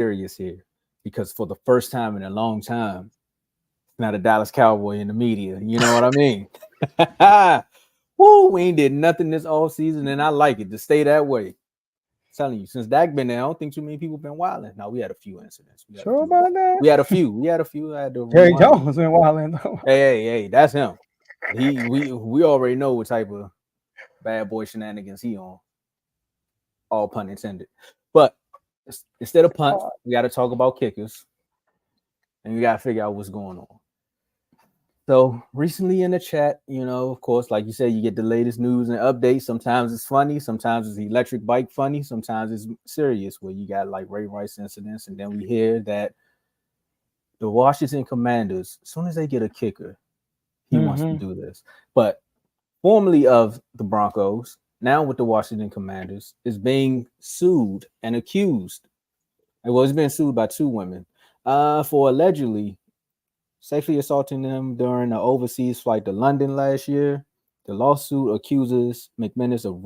serious here because for the first time in a long time, it's not a Dallas Cowboy in the media. You know what I mean? Woo, we ain't did nothing this all season, and I like it to stay that way. I'm telling you, since Dak been there, I don't think too many people been wilding. Now we had a few incidents. Sure about that? We had a few. We had a few. I had to Jerry rewind. Jones been wilding though. Hey, that's him. We already know what type of bad boy shenanigans he on. All pun intended. But instead of punts, we got to talk about kickers, and we got to figure out what's going on. So recently in the chat, of course, like you said, you get the latest news and updates. Sometimes it's funny, sometimes it's electric bike funny, sometimes it's serious, where you got like Ray Rice incidents, and then we hear that the Washington Commanders, as soon as they get a kicker, he wants to do this. But formerly of the Broncos, now with the Washington Commanders, is being sued and accused. And well, it's been sued by two women for allegedly sexually assaulting them during an overseas flight to London last year. The lawsuit accuses McManus of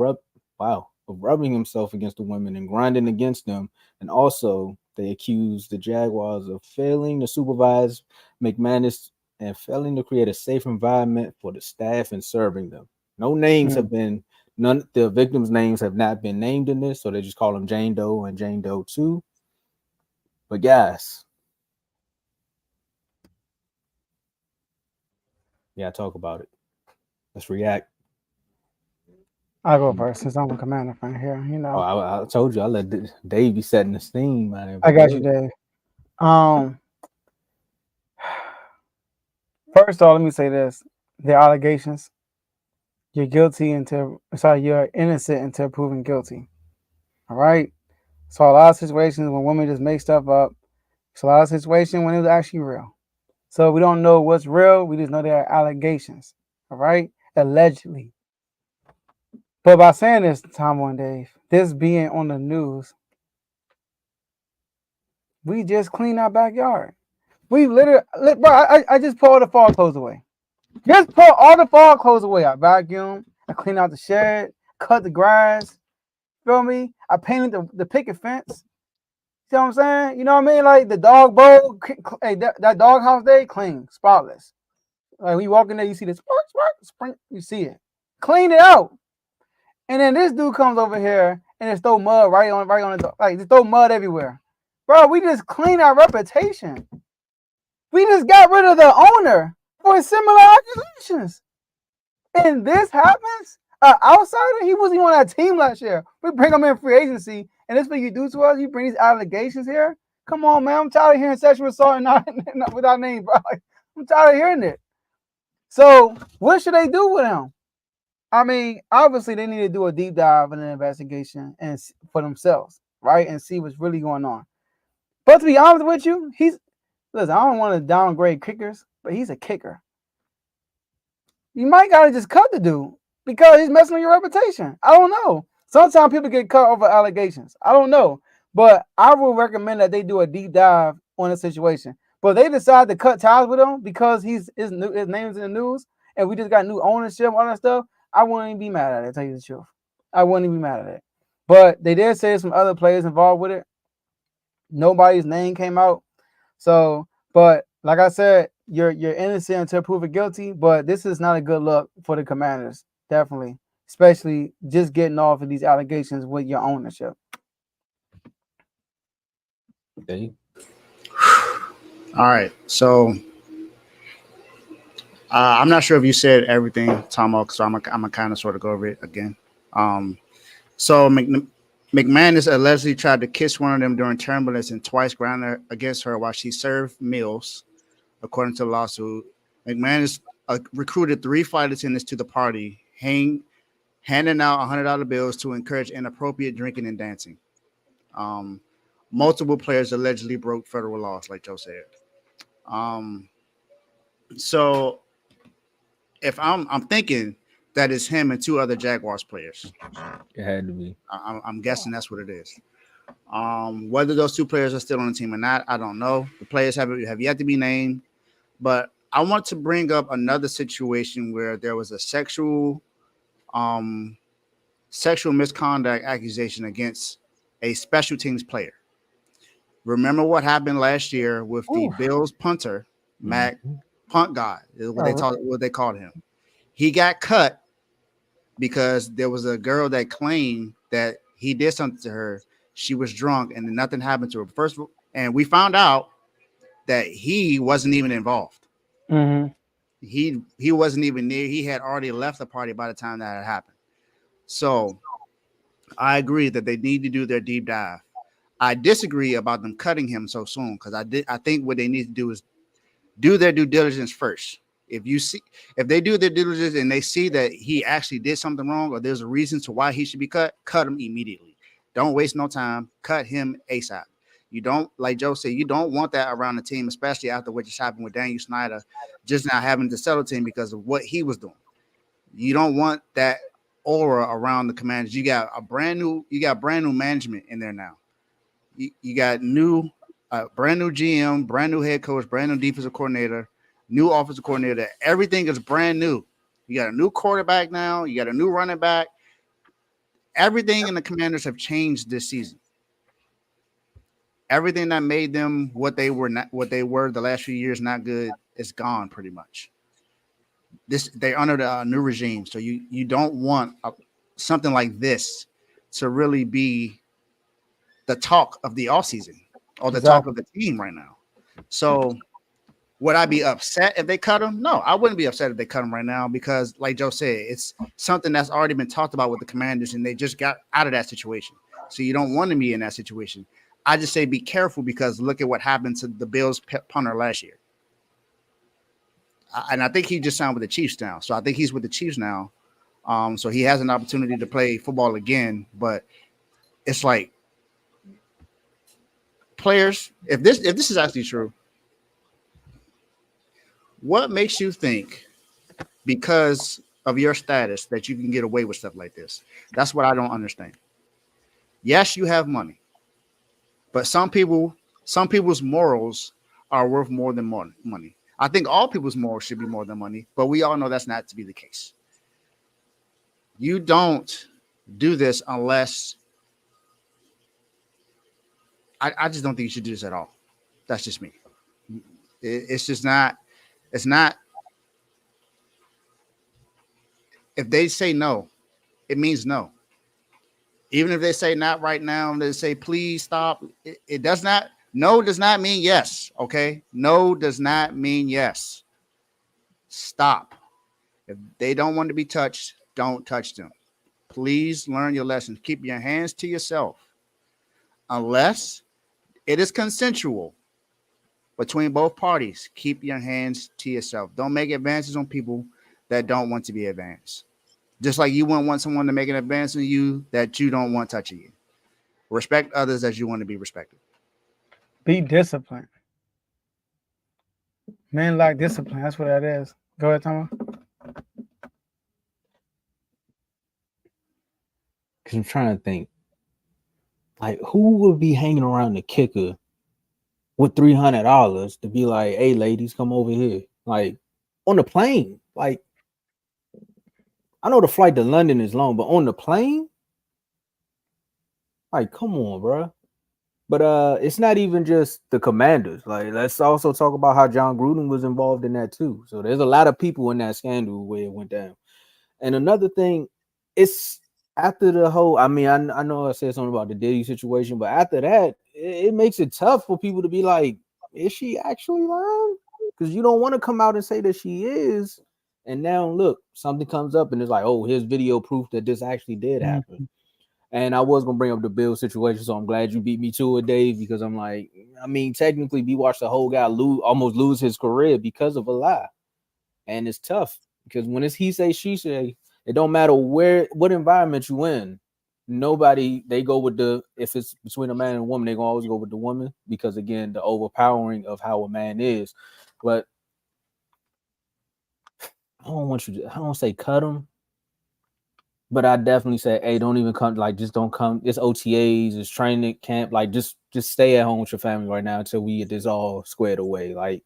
rubbing himself against the women and grinding against them. And also, they accuse the Jaguars of failing to supervise McManus and failing to create a safe environment for the staff and serving them. No names have been, the victims' names have not been named in this, so they just call them Jane Doe and Jane Doe 2. But guys, yeah, talk about it. Let's react. I'll go first since I'm a Commander fan here. I told you I let Dave be setting the theme, man. I got you, Dave. First of all, let me say this: the allegations. You're you're innocent until proven guilty. All right. So a lot of situations when women just make stuff up. It's a lot of situations when it's actually real. So we don't know what's real. We just know there are allegations. All right, allegedly. But by saying this, Tomo and Dave, this being on the news, we just cleaned our backyard. We literally, bro, I just put all the fall clothes away. Just put all the fall clothes away. I vacuumed, I cleaned out the shed, cut the grass. Feel me? I painted the picket fence. See what I'm saying? You know what I mean? Like the dog bowl, hey, that dog house day, clean, spotless. Like when you walk in there, you see this spring, you see it. Clean it out. And then this dude comes over here and just throw mud right on the like just throw mud everywhere. Bro, we just cleaned our reputation. We just got rid of the owner for similar accusations. And this happens? Outsider, he wasn't even on that team last year. We bring him in free agency, and this what you do to us? You bring these allegations here? Come on, man. I'm tired of hearing sexual assault and not without name, bro. I'm tired of hearing it. So what should they do with him? I mean, obviously they need to do a deep dive in an investigation and for themselves, right? And see what's really going on. But to be honest with you, listen, I don't want to downgrade kickers, but he's a kicker. You might gotta just cut the dude because he's messing with your reputation. I don't know. Sometimes people get cut over allegations. I don't know. But I would recommend that they do a deep dive on the situation. But they decide to cut ties with him because his name's in the news and we just got new ownership, all that stuff. I wouldn't even be mad at it, to tell you the truth. I wouldn't even be mad at it. But they did say some other players involved with it. Nobody's name came out. So, but like I said, you're innocent until proven guilty, but this is not a good look for the Commanders, definitely. Especially just getting off of these allegations with your ownership. Okay. All right. So I'm not sure if you said everything, Tomo, so I'm gonna kind of sort of go over it again. So McManus allegedly tried to kiss one of them during turbulence and twice grounded against her while she served meals, according to the lawsuit. McManus recruited 3 flight attendants to the party, handing out $100 bills to encourage inappropriate drinking and dancing. Multiple players allegedly broke federal laws, like Joe said. So if I'm thinking that it's him and 2 other Jaguars players. It had to be. I'm guessing that's what it is. Whether those 2 players are still on the team or not, I don't know. The players have yet to be named. But I want to bring up another situation where there was a sexual misconduct accusation against a special teams player. Remember what happened last year with the Bills punter, Mac Punt God, is what they called him. He got cut because there was a girl that claimed that he did something to her. She was drunk and nothing happened to her. First, and we found out that he wasn't even involved. Mm-hmm. He wasn't even near. He had already left the party by the time that had happened. So I agree that they need to do their deep dive. I disagree about them cutting him so soon because I think what they need to do is do their due diligence first. If they do their due diligence and they see that he actually did something wrong or there's a reason to why he should be cut him immediately. Don't waste no time. Cut him ASAP. You don't, like Joe said, you don't want that around the team, especially after what just happened with Daniel Snyder, just now having to settle team because of what he was doing. You don't want that aura around the Commanders. You got brand new management in there now. You got brand new GM, brand new head coach, brand new defensive coordinator, new offensive coordinator. Everything is brand new. You got a new quarterback now. You got a new running back. Everything in the Commanders have changed this season. Everything that made them what they were the last few years not good is gone pretty much. They're under the new regime, so you don't want something like this to really be the talk of the offseason or the talk of the team right now. So would I be upset if they cut him? No, I wouldn't be upset if they cut him right now because, like Joe said, it's something that's already been talked about with the Commanders, and they just got out of that situation. So you don't want to be in that situation. I just say be careful because look at what happened to the Bills punter last year. And I think he just signed with the Chiefs now. So I think he's with the Chiefs now. So he has an opportunity to play football again. But it's like players, if this is actually true, what makes you think because of your status that you can get away with stuff like this? That's what I don't understand. Yes, you have money. But some people's morals are worth more than money. I think all people's morals should be more than money, but we all know that's not to be the case. You don't do this unless I just don't think you should do this at all. That's just me. It's just not. It's not. If they say no, it means no. Even if they say not right now, and they say please stop, it does not. No does not mean yes. Okay, no does not mean yes. Stop. If they don't want to be touched, don't touch them. Please learn your lessons. Keep your hands to yourself, unless it is consensual between both parties. Keep your hands to yourself. Don't make advances on people that don't want to be advanced. Just like you wouldn't want someone to make an advance on you that you don't want touching you. Respect others as you want to be respected. Be disciplined. Men like discipline. That's what that is. Go ahead, Tomo. Because I'm trying to think. Like, who would be hanging around the kicker with $300 to be like, hey, ladies, come over here? Like, on the plane. Like, I know the flight to London is long, but on the plane? Like, come on, bro. But it's not even just the Commanders. Like, let's also talk about how John Gruden was involved in that too. So there's a lot of people in that scandal where it went down. And another thing, it's after the whole, I mean, I know I said something about the Diddy situation, but after that, it makes it tough for people to be like, is she actually lying? Because you don't want to come out and say that she is. And now, look, something comes up and it's like, oh, here's video proof that this actually did happen. Mm-hmm. And I was going to bring up the Bill situation, so I'm glad you beat me to it, Dave, because I'm like, I mean, technically, we watched the whole guy almost lose his career because of a lie. And it's tough because when it's he say, she say, it don't matter what environment you in. They go with if it's between a man and a woman, they gonna always go with the woman because, again, the overpowering of how a man is. But I don't say cut him. But I definitely say, hey, don't even come. Like, just don't come. It's OTAs, it's training camp. Like, just stay at home with your family right now until we get this all squared away. Like,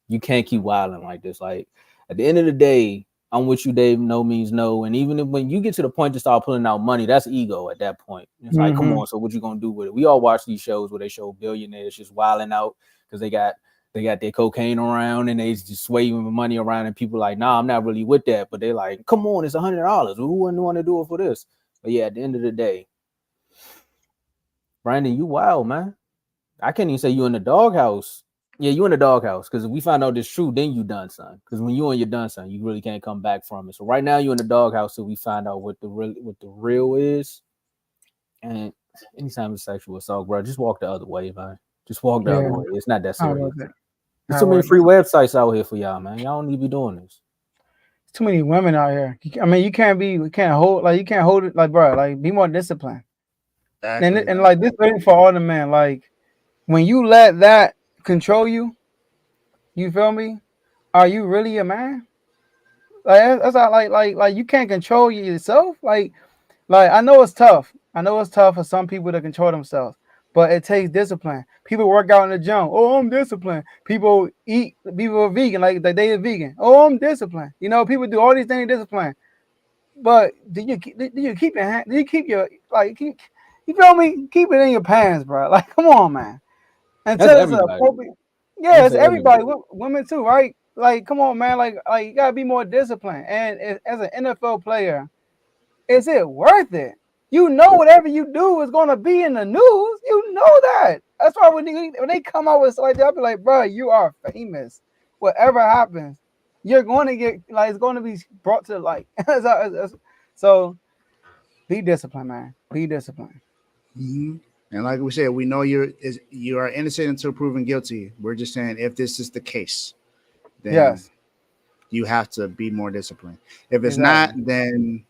you can't keep wilding like this. Like, at the end of the day, I'm with you, Dave. No means no. And even if, when you get to the point to start pulling out money, that's ego at that point. It's like, come on. So what you gonna do with it? We all watch these shows where they show billionaires just wilding out because they got their cocaine around and they just swaying money around, and people like, nah, I'm not really with that. But they're like, come on, it's $100. Who wouldn't want to do it for this? But yeah, at the end of the day, Brandon, you wild, man. I can't even say you in the doghouse. Yeah, you in the doghouse, because if we find out this true, then you done, son. Because when you on your done, son, you really can't come back from it. So right now you in the doghouse till we find out what the real is. And anytime it's sexual assault, bro, just walk the other way, man. Just walk the other way. It's not that serious. There's too many free websites out here for y'all, man. Y'all don't need to be doing this. Too many women out here. I mean, you can't hold it, like, bro, like, be more disciplined. Exactly. And like, this thing for all the men, like, when you let that control you, you feel me? Are you really a man? Like, that's not like you can't control yourself. Like I know it's tough. I know it's tough for some people to control themselves, but it takes discipline. People work out in the gym. Oh, I'm disciplined. People are vegan, like they are vegan. Oh, I'm disciplined. You know, people do all these things disciplined. But do you keep your hand? Do you keep your you feel me? Keep it in your pants, bro. Like, come on, man. Until it's appropriate. Yeah, it's everybody. Women too, right? Like, come on, man. Like you gotta be more disciplined. And as an NFL player, is it worth it? You know, whatever you do is gonna be in the news. You know that. That's why when they come out with stuff like that, I'll be like, bro, you are famous. Whatever happens, you're going to get, like, it's going to be brought to light. So be disciplined, man. Be disciplined. Mm-hmm. And like we said, we know you are innocent until proven guilty. We're just saying, if this is the case, then you have to be more disciplined. If it's not, then,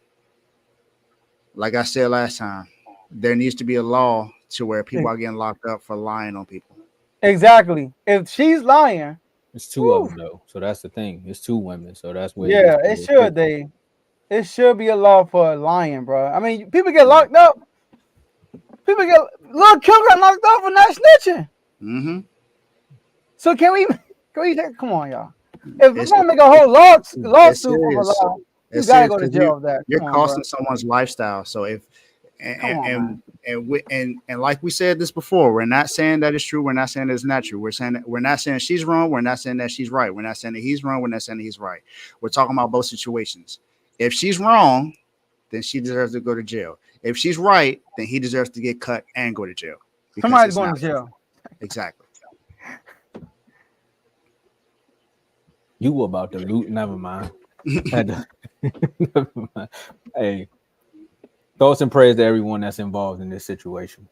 like I said last time, there needs to be a law to where people are getting locked up for lying on people. Exactly. If she's lying, it's two of them though. So that's the thing. It's two women. So that's where it should be a law for lying, bro. I mean, people get locked up. Lil' Kim got locked up for not snitching. Mm-hmm. So can we come on, y'all. If we're gonna make a whole lawsuit over law, you gotta go to jail. You're costing someone's lifestyle. So if and like we said this before, we're not saying that it's true. We're not saying that it's not true. We're not saying she's wrong. We're not saying that she's right. We're not saying that he's wrong. We're not saying that he's right. We're talking about both situations. If she's wrong, then she deserves to go to jail. If she's right, then he deserves to get cut and go to jail. Somebody's going to jail. Exactly. You were about to loot. Never mind. Never mind. Hey, thoughts and prayers to everyone that's involved in this situation.